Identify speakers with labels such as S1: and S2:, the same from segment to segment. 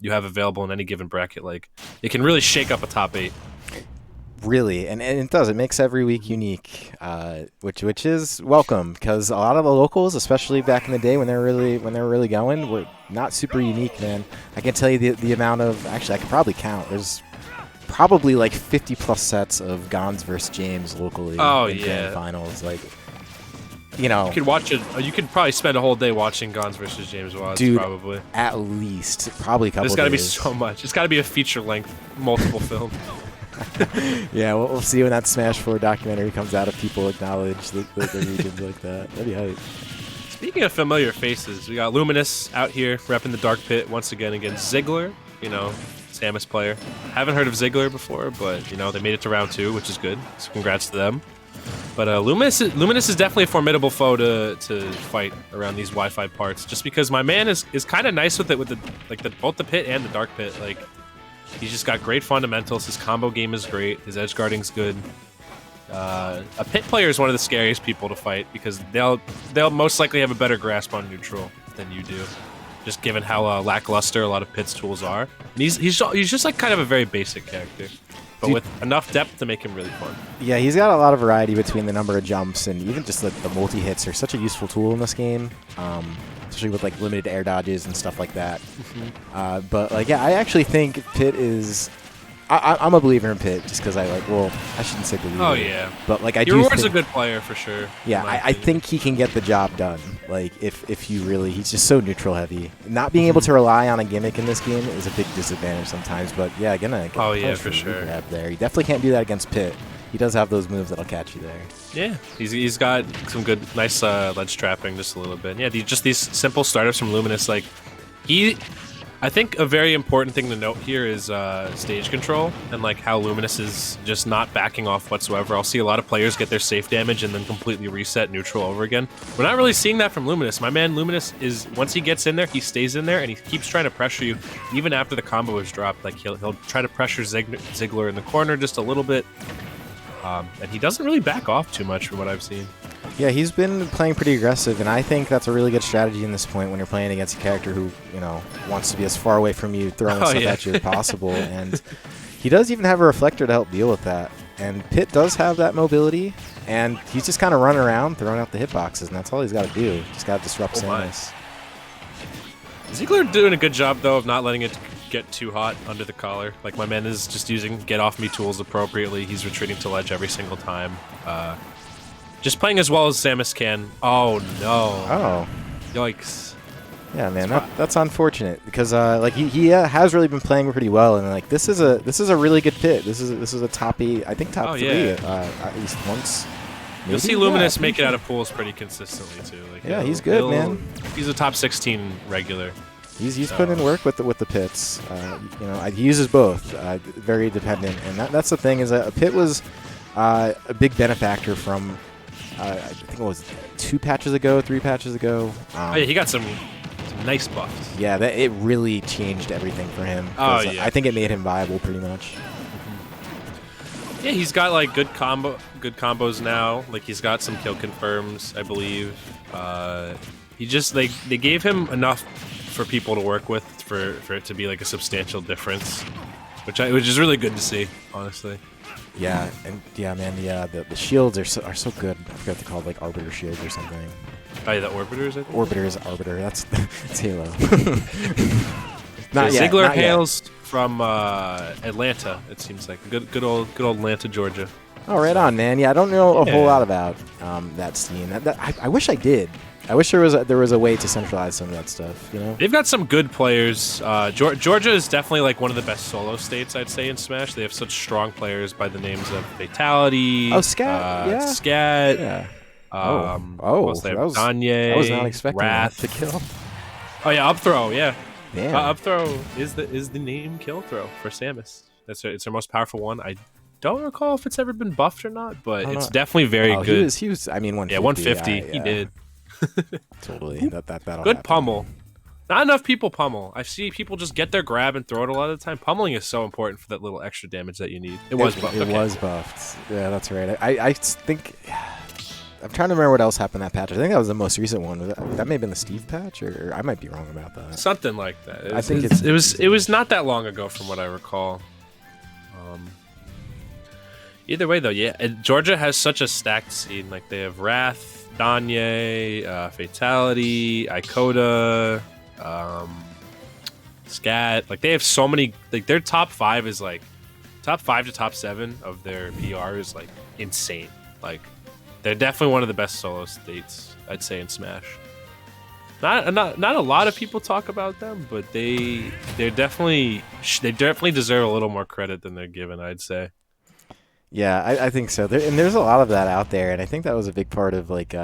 S1: you have available in any given bracket. Like, it can really shake up a top 8.
S2: Really, and it does. It makes every week unique, which is welcome because a lot of the locals, especially back in the day when they were really going, were not super unique. Man, I can tell you the amount of I could probably count. There's probably like 50 plus sets of Gons versus James locally in grand finals. Like, you
S1: could watch it. You could probably spend a whole day watching Gons versus James Watts.
S2: Dude,
S1: probably
S2: at least probably a couple.
S1: There's got to be so much. It's got to be a feature length, multiple film.
S2: Yeah, we'll see when that Smash 4 documentary comes out if people acknowledge the regions like that. That'd be hype.
S1: Speaking of familiar faces, we got Luminous out here repping the Dark Pit once again against Ziggler, Samus player. Haven't heard of Ziggler before, but, they made it to round 2, which is good. So congrats to them. But Luminous is definitely a formidable foe to fight around these Wi-Fi parts, just because my man is kind of nice with it, with both the Pit and the Dark Pit. Like, he's just got great fundamentals. His combo game is great. His edge guarding's good. A Pit player is one of the scariest people to fight because they'll most likely have a better grasp on neutral than you do, just given how lackluster a lot of Pit's tools are. And he's just like kind of a very basic character, but with enough depth to make him really fun.
S2: Yeah, he's got a lot of variety between the number of jumps and even just the multi-hits are such a useful tool in this game. Especially with like limited air dodges and stuff like that. But like, yeah, I actually think Pit is. I'm a believer in Pit just because I shouldn't say believer.
S1: Oh yeah.
S2: But like I
S1: Your
S2: do.
S1: Reward's a good player for sure.
S2: Yeah, I think he can get the job done. Like if you really, he's just so neutral heavy. Not being able to rely on a gimmick in this game is a big disadvantage sometimes. But yeah,
S1: for sure.
S2: Grab there. You definitely can't do that against Pit. He does have those moves that'll catch you there.
S1: Yeah, he's got some good, nice ledge trapping just a little bit. Yeah, just these simple startups from Luminous. Like, I think a very important thing to note here is stage control and like how Luminous is just not backing off whatsoever. I'll see a lot of players get their safe damage and then completely reset neutral over again. We're not really seeing that from Luminous. My man Luminous is, once he gets in there, he stays in there and he keeps trying to pressure you even after the combo is dropped. Like he'll try to pressure Ziggler in the corner just a little bit. And he doesn't really back off too much from what I've seen.
S2: Yeah, he's been playing pretty aggressive, and I think that's a really good strategy in this point when you're playing against a character who, wants to be as far away from you, throwing stuff at you as possible. And he does even have a reflector to help deal with that. And Pit does have that mobility, and he's just kind of running around, throwing out the hitboxes, and that's all he's got to do. Just got to disrupt Samus.
S1: Ziggler doing a good job, though, of not letting it get too hot under the collar. Like, my man is just using get off me tools appropriately. He's retreating to ledge every single time. Just playing as well as Samus can. Oh no.
S2: Oh.
S1: Yikes.
S2: Yeah, man, that's unfortunate because he has really been playing pretty well, and like this is a really good Pit. This is a top 8, I think top 3 at least once. Maybe?
S1: You'll see Luminous make it out of pools pretty consistently too. Like,
S2: yeah, he's good, man.
S1: He's a top 16 regular.
S2: He's putting in work with the Pits. He uses both. Very dependent, and that's the thing is that a Pit was a big benefactor from I think it was 3 patches ago.
S1: He got some nice buffs.
S2: Yeah, it really changed everything for him.
S1: Oh yeah,
S2: I think it made him viable pretty much.
S1: Yeah, he's got like good combos now. Like he's got some kill confirms, I believe. He just they gave him enough for people to work with for it to be like a substantial difference, which is really good to see, honestly.
S2: Yeah, and yeah, man, the shields are so good. I forgot to call it like Arbiter shields or something.
S1: Oh, yeah, the Orbiters, I think?
S2: Arbiter. That's Halo.
S1: Ziggler hails from Atlanta. It seems like good old Atlanta, Georgia.
S2: Oh, right on, man. Yeah, I don't know a whole lot about that scene. I wish I did. I wish there was a way to centralize some of that stuff.
S1: They've got some good players. Georgia is definitely like one of the best solo states, I'd say, in Smash. They have such strong players by the names of Fatality.
S2: Oh, Scat.
S1: Scat.
S2: Yeah.
S1: Danye,
S2: I was not expecting
S1: Wrath
S2: that to kill.
S1: Oh yeah, up throw. Yeah.
S2: Damn.
S1: Up throw is the name kill throw for Samus. It's their most powerful one. I don't recall if it's ever been buffed or not, but it's definitely very good.
S2: He was. I mean, 150.
S1: Yeah, 150. He did.
S2: Totally. That'll
S1: good
S2: happen.
S1: pummel. Not enough people pummel. I see people just get their grab and throw it a lot of the time. Pummeling is so important for that little extra damage that you need. It was buffed.
S2: It was buffed. Yeah, that's right. I think I'm trying to remember what else happened in that patch. I think that was the most recent one. That may have been the Steve patch, or I might be wrong about that.
S1: Something like that.
S2: I think
S1: it was not that long ago from what I recall. Either way, though, yeah, Georgia has such a stacked scene. Like, they have Wrath, Danye, Fatality, Icota, Scat. Like, they have so many. Like, their top 5 is like top 5 to top 7 of their PR is like insane. Like, they're definitely one of the best solo states, I'd say, in Smash. Not a lot of people talk about them, but they definitely deserve a little more credit than they're given, I'd say.
S2: Yeah, I think so. And there's a lot of that out there, and I think that was a big part of like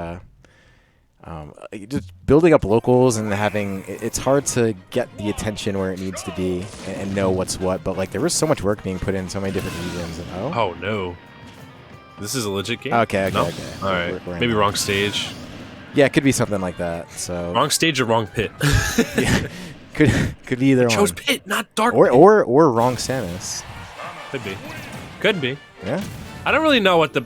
S2: just building up locals and having. It's hard to get the attention where it needs to be and know what's what, but like there was so much work being put in so many different regions. And,
S1: oh no, this is a legit game.
S2: Okay.
S1: All right, maybe wrong stage.
S2: Yeah, it could be something like that. So
S1: wrong stage or wrong pit.
S2: Yeah, could be either one.
S1: Chose pit, not dark.
S2: Or wrong Samus.
S1: Could be.
S2: Yeah.
S1: I don't really know what the.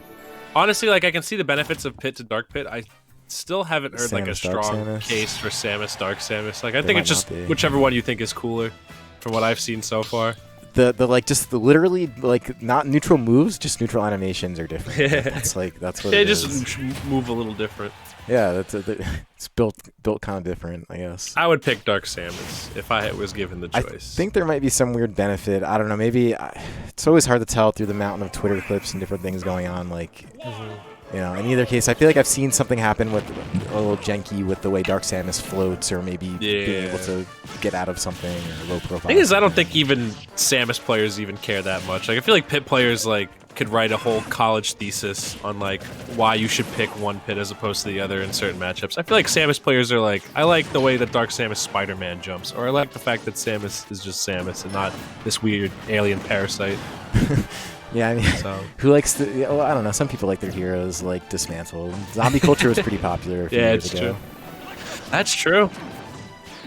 S1: Honestly, like I can see the benefits of pit to dark pit. I still haven't heard like a strong case for Samus Dark Samus. Like I think it's just whichever one you think is cooler, from what I've seen so far.
S2: The like just the literally like not neutral moves, just neutral animations are different.
S1: Yeah.
S2: That's what.
S1: They
S2: it
S1: just
S2: is.
S1: move a little different.
S2: Yeah, it's built kind of different, I guess.
S1: I would pick Dark Samus if I was given the choice.
S2: I think there might be some weird benefit. I don't know. Maybe it's always hard to tell through the mountain of Twitter clips and different things going on. Like, you know, in either case, I feel like I've seen something happen with a little janky with the way Dark Samus floats, or maybe being able to get out of something or low profile.
S1: Thing is, I don't think even Samus players even care that much. Like, I feel like pit players like could write a whole college thesis on like why you should pick one pit as opposed to the other in certain matchups. I feel like Samus players are like, I like the way that Dark Samus Spider-Man jumps, or I like the fact that Samus is just Samus and not this weird alien parasite.
S2: Yeah, I mean, who likes to? Well, I don't know. Some people like their heroes like dismantled. Zombie culture was pretty popular a few years ago.
S1: That's true.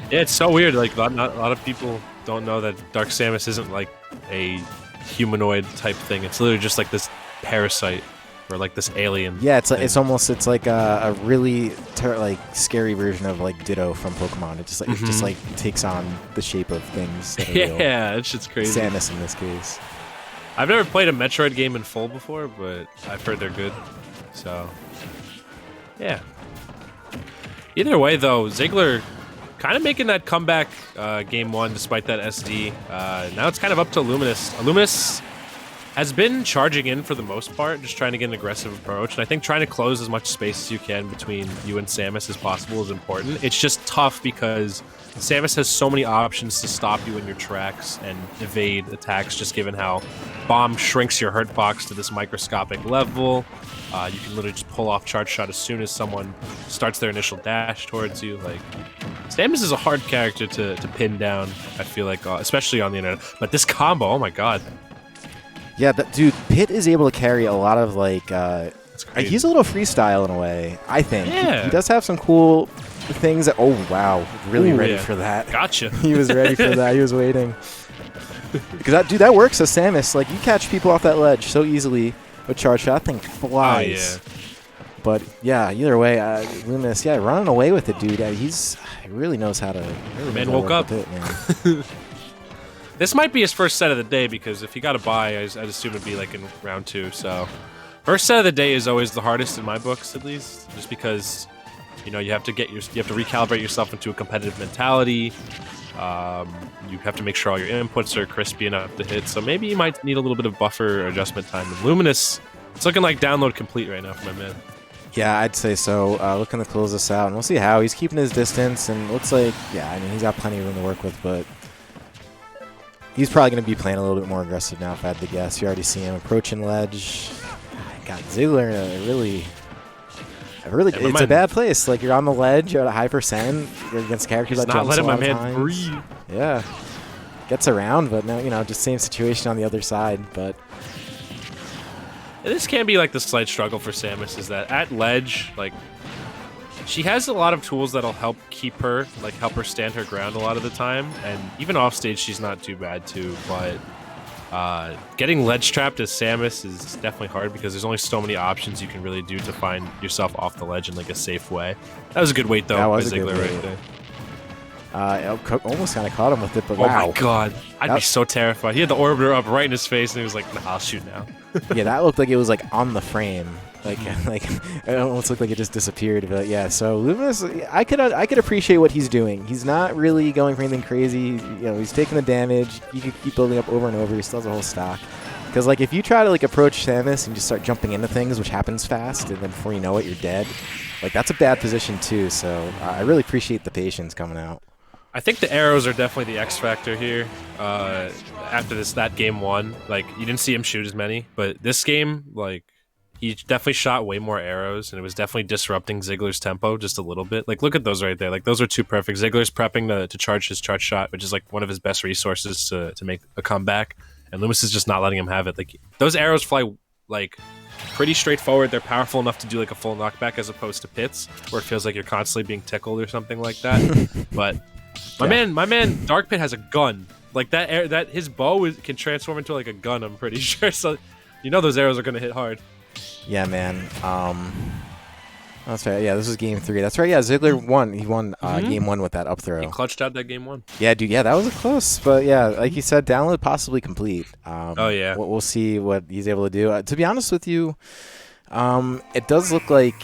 S1: Yeah, it's so weird. Like, a lot of people don't know that Dark Samus isn't like a humanoid type thing. It's literally just like this parasite or like this alien.
S2: Yeah, it's like, it's like a really like scary version of like Ditto from Pokemon. It just like takes on the shape of things.
S1: Yeah, that shit's crazy.
S2: Samus in this case.
S1: I've never played a Metroid game in full before, but I've heard they're good. So, yeah. Either way, though, Ziggler kind of making that comeback game one despite that SD. Now it's kind of up to Luminous. Luminous has been charging in for the most part, just trying to get an aggressive approach. And I think trying to close as much space as you can between you and Samus as possible is important. It's just tough because Samus has so many options to stop you in your tracks and evade attacks, just given how Bomb shrinks your hurt box to this microscopic level. You can literally just pull off Charge Shot as soon as someone starts their initial dash towards you. Like, Samus is a hard character to pin down, I feel like, especially on the internet. But this combo, oh my god.
S2: Yeah, dude, Pit is able to carry a lot of, like, he's a little freestyle in a way, I think.
S1: Yeah.
S2: He does have some cool things that, oh, wow, really ready for that.
S1: Gotcha.
S2: He was ready for that. He was waiting. Because, that works as Samus. Like, you catch people off that ledge so easily with Charge Shot. That thing flies.
S1: Oh, yeah.
S2: But, yeah, either way, Luminous, running away with it, dude. He really knows how to...
S1: Man woke up.
S2: It, man.
S1: This might be his first set of the day, because if he got a bye, I'd assume it'd be like in round 2. So, first set of the day is always the hardest in my books, at least, just because you know you have to recalibrate yourself into a competitive mentality. You have to make sure all your inputs are crispy enough to hit. So maybe you might need a little bit of buffer or adjustment time. And Luminous, it's looking like download complete right now for my man.
S2: Yeah, I'd say so. Looking to close this out, and we'll see how he's keeping his distance. And looks like, I mean, he's got plenty of room to work with, but. He's probably going to be playing a little bit more aggressive now, if I had to guess. You already see him approaching ledge. God, Ziggler, really, it's a bad place. Like, you're on the ledge, you're at a high percent, you're against characters that jump a lot of times. Not letting my man breathe. Yeah. Gets around, but now, just same situation on the other side, but...
S1: This can be, like, the slight struggle for Samus, is that at ledge, like... She has a lot of tools that'll help help her stand her ground a lot of the time, and even off stage she's not too bad too, but Getting ledge trapped as Samus is definitely hard because there's only so many options you can really do to find yourself off the ledge in like a safe way. That was a good weight though by Ziggler right there.
S2: Almost kind of caught him with it, but
S1: oh
S2: wow.
S1: my god, I'd be so terrified. He had the orbiter up right in his face, and he was like, nah, "I'll shoot now."
S2: Yeah, that looked like it was like on the frame. Like it almost looked like it just disappeared. But yeah, so Luminous, I could appreciate what he's doing. He's not really going for anything crazy. You know, he's taking the damage. You could keep building up over and over. He still has a whole stock. Because like if you try to like approach Samus and just start jumping into things, which happens fast, and then before you know it, you're dead. Like that's a bad position too. So I really appreciate the patience coming out.
S1: I think the arrows are definitely the X factor here. After that game one, like you didn't see him shoot as many, but this game, like he definitely shot way more arrows, and it was definitely disrupting Ziggler's tempo just a little bit. Like look at those right there. Like those are too perfect. Ziggler's prepping to charge his charge shot, which is like one of his best resources to make a comeback, and Luminous is just not letting him have it. Like those arrows fly like pretty straightforward. They're powerful enough to do like a full knockback as opposed to pits, where it feels like you're constantly being tickled or something like that. But my man, Dark Pit has a gun. Like that his bow can transform into like a gun. I'm pretty sure. So, you know those arrows are gonna hit hard.
S2: Yeah, man. That's right. Yeah, this was game 3. That's right. Yeah, Ziggler won. He won game 1 with that up throw.
S1: He clutched out that game 1.
S2: Yeah, dude. Yeah, that was a close. But yeah, like you said, download possibly complete.
S1: Oh yeah.
S2: We'll see what he's able to do. To be honest with you, it does look like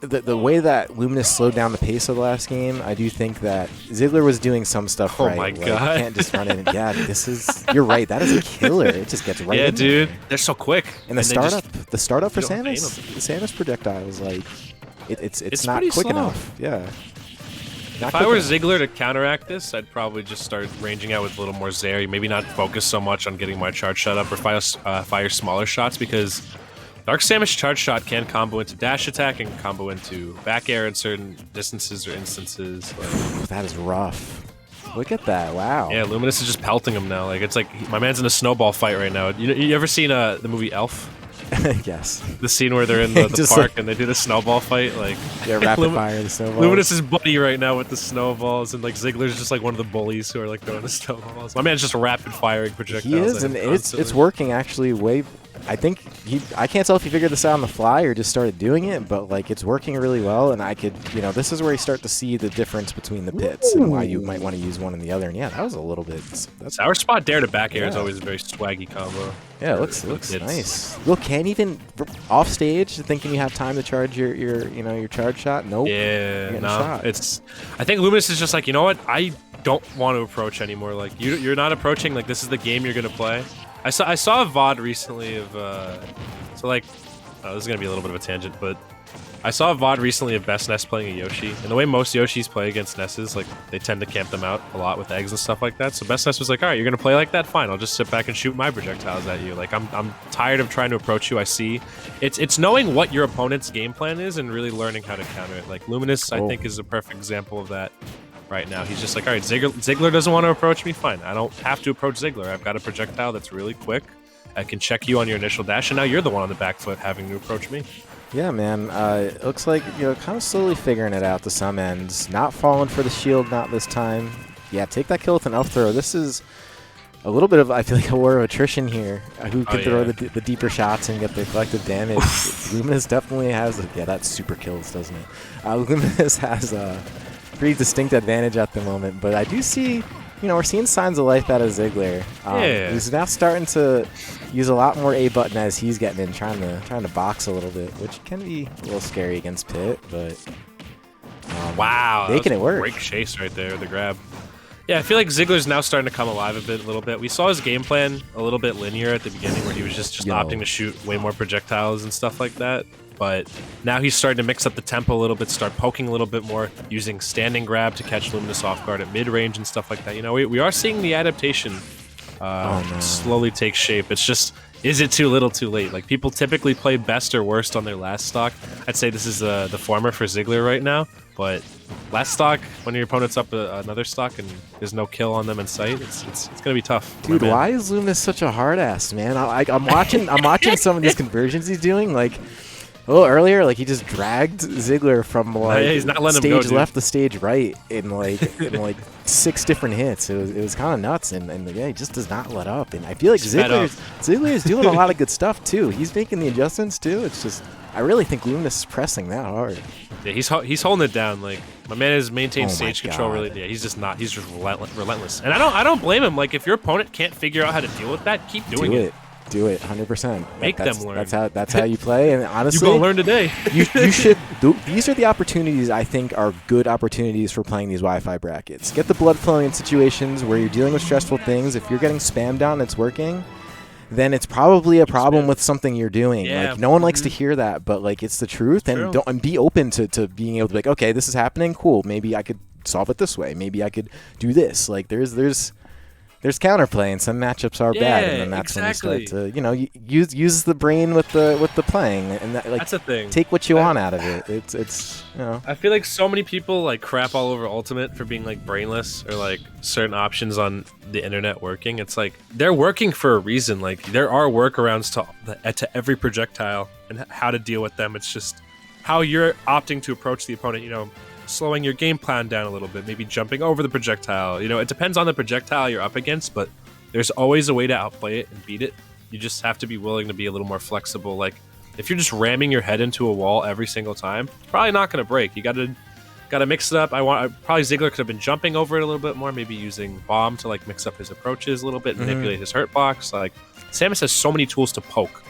S2: the way that Luminous slowed down the pace of the last game, I do think that Ziggler was doing some stuff right.
S1: Oh my
S2: god!
S1: god!
S2: You can't just run in. Yeah, this is. You're right. That is a killer. It just gets right.
S1: Yeah,
S2: in
S1: dude.
S2: there.
S1: They're so quick.
S2: And the startup for Samus, the Samus projectile is like, it's not quick
S1: slow.
S2: enough. Yeah.
S1: If I were Ziggler to counteract this, I'd probably just start ranging out with a little more Zeri. Maybe not focus so much on getting my charge shot up or fire smaller shots, because Dark Samus charge shot can combo into dash attack and combo into back air in certain distances or instances.
S2: Like, that is rough. Look at that! Wow.
S1: Yeah, Luminous is just pelting him now. Like it's like my man's in a snowball fight right now. You ever seen the movie Elf?
S2: Yes.
S1: The scene where they're in the park and they do the snowball fight, like
S2: yeah, rapid fire the snowballs.
S1: Luminous is buddy right now with the snowballs, and like Ziggler's just like one of the bullies who are like throwing the snowballs. My man's just rapid firing projectiles.
S2: He is, and it's working actually way. I think I can't tell if he figured this out on the fly or just started doing it, but like it's working really well, and I could, this is where you start to see the difference between the pits and why you might want to use one and the other. And yeah, that was a little bit.
S1: Our spot dare to back air is always a very swaggy combo.
S2: Yeah, it looks nice. Look, can't even off stage thinking you have time to charge your charge shot. Nope.
S1: Yeah, no. It's. I think Luminous is just like, you know what? I don't want to approach anymore. Like you're not approaching. Like this is the game you're gonna play. I saw a VOD recently of this is gonna be a little bit of a tangent, but I saw a VOD recently of Best Ness playing a Yoshi, and the way most Yoshis play against Nesses, like they tend to camp them out a lot with eggs and stuff like that. So Best Ness was like, all right, you're gonna play like that, fine. I'll just sit back and shoot my projectiles at you. Like I'm tired of trying to approach you. I see, it's knowing what your opponent's game plan is and really learning how to counter it. Like Luminous, I think, is a perfect example of that. Right now, he's just like, all right, Ziggler doesn't want to approach me, fine. I don't have to approach Ziggler. I've got a projectile that's really quick. I can check you on your initial dash, and now you're the one on the back foot having to approach me.
S2: Yeah, man. It looks like kind of slowly figuring it out to some ends. Not falling for the shield, not this time. Yeah, take that kill with an up throw. This is a little bit of, I feel like, a war of attrition here. Who can throw the deeper shots and get the collective damage? Luminous definitely has, that super kills, doesn't it? Luminous has a pretty distinct advantage at the moment, but I do see, we're seeing signs of life out of Ziggler. He's now starting to use a lot more A button as he's getting in, trying to box a little bit, which can be a little scary against Pit, but
S1: wow,
S2: making it work.
S1: Great chase right there, the grab. Yeah, I feel like Ziggler's now starting to come alive a little bit. We saw his game plan a little bit linear at the beginning, where he was just opting to shoot way more projectiles and stuff like that. But now he's starting to mix up the tempo a little bit, start poking a little bit more, using standing grab to catch Luminous off guard at mid-range and stuff like that. We are seeing the adaptation slowly take shape. It's just, is it too little too late? Like, people typically play best or worst on their last stock. I'd say this is the former for Ziggler right now, but last stock, when your opponent's up another stock and there's no kill on them in sight, it's going to be tough.
S2: Dude, why is Luminous such a hard ass, man? I'm watching some of these conversions he's doing, like, A little earlier, like he just dragged Ziggler from like
S1: Yeah, he's not letting him go,
S2: stage
S1: dude.
S2: left to stage right in like 6 different hits. It was kind of nuts, and yeah, he just does not let up. And I feel like Ziggler is doing a lot of good stuff too. He's making the adjustments too. It's just I really think Luminous is pressing that hard.
S1: Yeah, he's holding it down. Like my man has maintained
S2: Oh my
S1: stage control.
S2: God.
S1: Really, yeah, he's just not. He's just relentless. And I don't blame him. Like if your opponent can't figure out how to deal with that, keep doing it.
S2: Do it 100%.
S1: Make them learn.
S2: That's how you play. And honestly,
S1: You gonna learn today.
S2: you should. These are the opportunities I think are good opportunities for playing these Wi-Fi brackets. Get the blood flowing in situations where you're dealing with stressful things. If you're getting spammed on, and it's working. Then it's probably a problem with something you're doing.
S1: Yeah.
S2: Like no one likes to hear that, but like it's the truth, and and be open to being able to be like, okay, this is happening. Cool. Maybe I could solve it this way. Maybe I could do this. Like there's counterplay, and some matchups are bad, and then that's when you start to use the brain with the playing, and
S1: That's the thing.
S2: take what you want out of it. It's
S1: I feel like so many people like crap all over Ultimate for being like brainless or like certain options on the internet working. It's like they're working for a reason. Like there are workarounds to every projectile and how to deal with them. It's just how you're opting to approach the opponent. Slowing your game plan down a little bit, maybe jumping over the projectile. It depends on the projectile you're up against, but there's always a way to outplay it and beat it. You just have to be willing to be a little more flexible. Like if you're just ramming your head into a wall every single time, it's probably not going to break. You gotta mix it up. Probably Ziggler could have been jumping over it a little bit more, maybe using bomb to like mix up his approaches a little bit, manipulate his hurt box. Like Samus has so many tools to poke